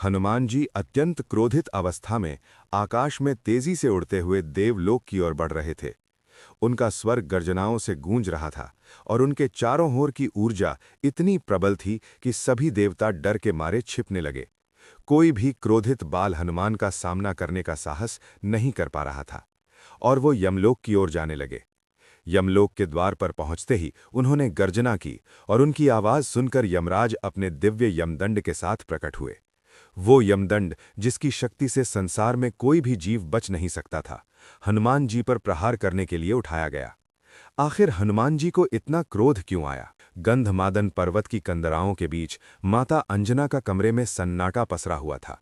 हनुमान जी अत्यंत क्रोधित अवस्था में आकाश में तेजी से उड़ते हुए देवलोक की ओर बढ़ रहे थे। उनका स्वर गर्जनाओं से गूंज रहा था और उनके चारों ओर की ऊर्जा इतनी प्रबल थी कि सभी देवता डर के मारे छिपने लगे। कोई भी क्रोधित बाल हनुमान का सामना करने का साहस नहीं कर पा रहा था और वो यमलोक की ओर जाने लगे। यमलोक के द्वार पर पहुंचते ही उन्होंने गर्जना की और उनकी आवाज सुनकर यमराज अपने दिव्य यमदंड के साथ प्रकट हुए। वो यमदंड जिसकी शक्ति से संसार में कोई भी जीव बच नहीं सकता था, हनुमान जी पर प्रहार करने के लिए उठाया गया। आखिर हनुमान जी को इतना क्रोध क्यों आया? गंधमादन पर्वत की कंदराओं के बीच माता अंजना का कमरे में सन्नाटा पसरा हुआ था।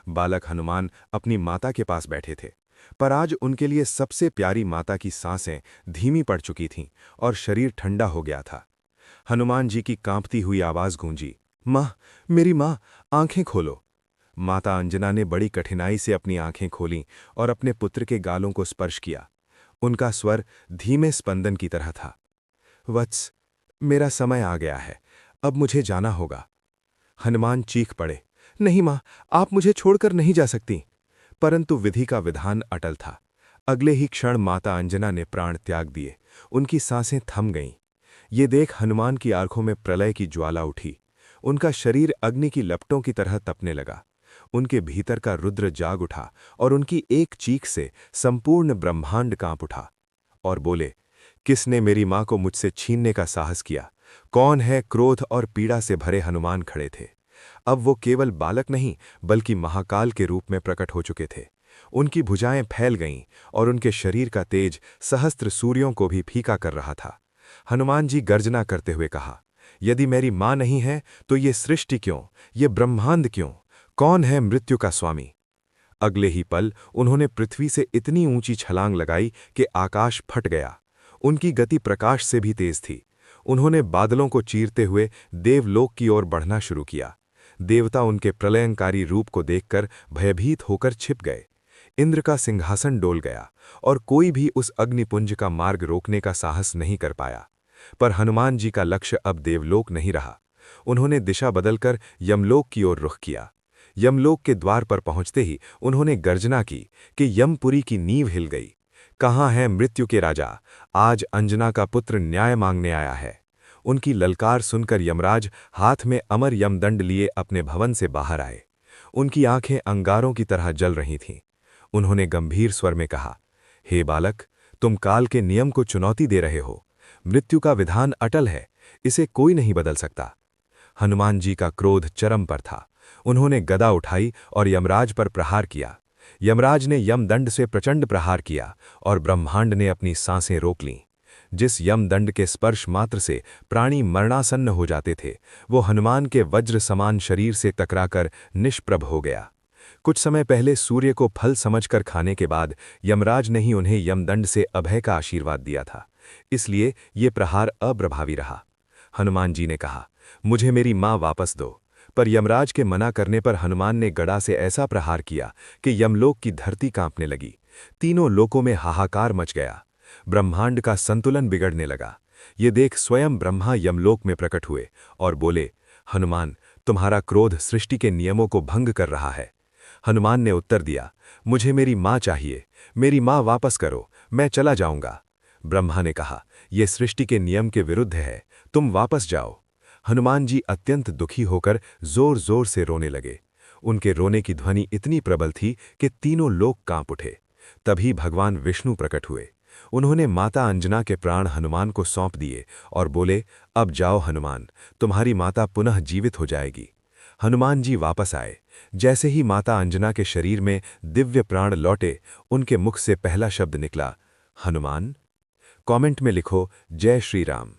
बालक हनुमान अपनी माता के पास बैठे थे, पर आज उनके लिए सबसे प्यारी माता की सांसें धीमी पड़ चुकी थीं और शरीर ठंडा हो गया था। हनुमान जी की कांपती हुई आवाज गूंजी, माँ, मेरी माँ, आंखें खोलो। माता अंजना ने बड़ी कठिनाई से अपनी आंखें खोलीं और अपने पुत्र के गालों को स्पर्श किया। उनका स्वर धीमे स्पंदन की तरह था। वत्स, मेरा समय आ गया है, अब मुझे जाना होगा। हनुमान चीख पड़े, नहीं माँ, आप मुझे छोड़कर नहीं जा सकती। परंतु विधि का विधान अटल था। अगले ही क्षण माता अंजना ने प्राण त्याग दिए। उनकी सांसें थम गईं। ये देख हनुमान की आंखों में प्रलय की ज्वाला उठी। उनका शरीर अग्नि की लपटों की तरह तपने लगा। उनके भीतर का रुद्र जाग उठा और उनकी एक चीख से संपूर्ण ब्रह्मांड कांप उठा और बोले, किसने मेरी मां को मुझसे छीनने का साहस किया? कौन है? क्रोध और पीड़ा से भरे हनुमान खड़े थे। अब वो केवल बालक नहीं बल्कि महाकाल के रूप में प्रकट हो चुके थे। उनकी भुजाएं फैल गईं और उनके शरीर का तेज सहस्त्र सूर्यों को भी फीका कर रहा था। हनुमान जी गर्जना करते हुए कहा, यदि मेरी मां नहीं है तो ये सृष्टि क्यों, ये ब्रह्मांड क्यों? कौन है मृत्यु का स्वामी? अगले ही पल उन्होंने पृथ्वी से इतनी ऊंची छलांग लगाई कि आकाश फट गया। उनकी गति प्रकाश से भी तेज थी। उन्होंने बादलों को चीरते हुए देवलोक की ओर बढ़ना शुरू किया। देवता उनके प्रलयंकारी रूप को देखकर भयभीत होकर छिप गए। इंद्र का सिंहासन डोल गया और कोई भी उस अग्निपुंज का मार्ग रोकने का साहस नहीं कर पाया। पर हनुमान जी का लक्ष्य अब देवलोक नहीं रहा। उन्होंने दिशा बदलकर यमलोक की ओर रुख किया। यमलोक के द्वार पर पहुंचते ही उन्होंने गर्जना की कि यमपुरी की नींव हिल गई। कहाँ है मृत्यु के राजा? आज अंजना का पुत्र न्याय मांगने आया है। उनकी ललकार सुनकर यमराज हाथ में अमर यमदंड लिए अपने भवन से बाहर आए। उनकी आंखें अंगारों की तरह जल रही थीं। उन्होंने गंभीर स्वर में कहा, हे बालक, तुम काल के नियम को चुनौती दे रहे हो। मृत्यु का विधान अटल है, इसे कोई नहीं बदल सकता। हनुमान जी का क्रोध चरम पर था। उन्होंने गदा उठाई और यमराज पर प्रहार किया। यमराज ने यमदंड से प्रचंड प्रहार किया और ब्रह्मांड ने अपनी सांसें रोक लीं। जिस यमदंड के स्पर्श मात्र से प्राणी मरणासन्न हो जाते थे, वो हनुमान के वज्र समान शरीर से टकराकर निष्प्रभ हो गया। कुछ समय पहले सूर्य को फल समझकर खाने के बाद यमराज ने ही उन्हें यमदंड से अभय का आशीर्वाद दिया था, इसलिए ये प्रहार अप्रभावी रहा। हनुमान जी ने कहा, मुझे मेरी मां वापस दो। पर यमराज के मना करने पर हनुमान ने गदा से ऐसा प्रहार किया कि यमलोक की धरती कांपने लगी। तीनों लोकों में हाहाकार मच गया। ब्रह्मांड का संतुलन बिगड़ने लगा। ये देख स्वयं ब्रह्मा यमलोक में प्रकट हुए और बोले, हनुमान, तुम्हारा क्रोध सृष्टि के नियमों को भंग कर रहा है। हनुमान ने उत्तर दिया, मुझे मेरी मां चाहिए, मेरी मां वापस करो, मैं चला जाऊंगा। ब्रह्मा ने कहा, यह सृष्टि के नियम के विरुद्ध है, तुम वापस जाओ। हनुमान जी अत्यंत दुखी होकर जोर जोर से रोने लगे। उनके रोने की ध्वनि इतनी प्रबल थी कि तीनों लोग कांप उठे। तभी भगवान विष्णु प्रकट हुए। उन्होंने माता अंजना के प्राण हनुमान को सौंप दिए और बोले, अब जाओ हनुमान, तुम्हारी माता पुनः जीवित हो जाएगी। हनुमान जी वापस आए। जैसे ही माता अंजना के शरीर में दिव्य प्राण लौटे, उनके मुख से पहला शब्द निकला, हनुमान। कमेंट में लिखो, जय श्री राम।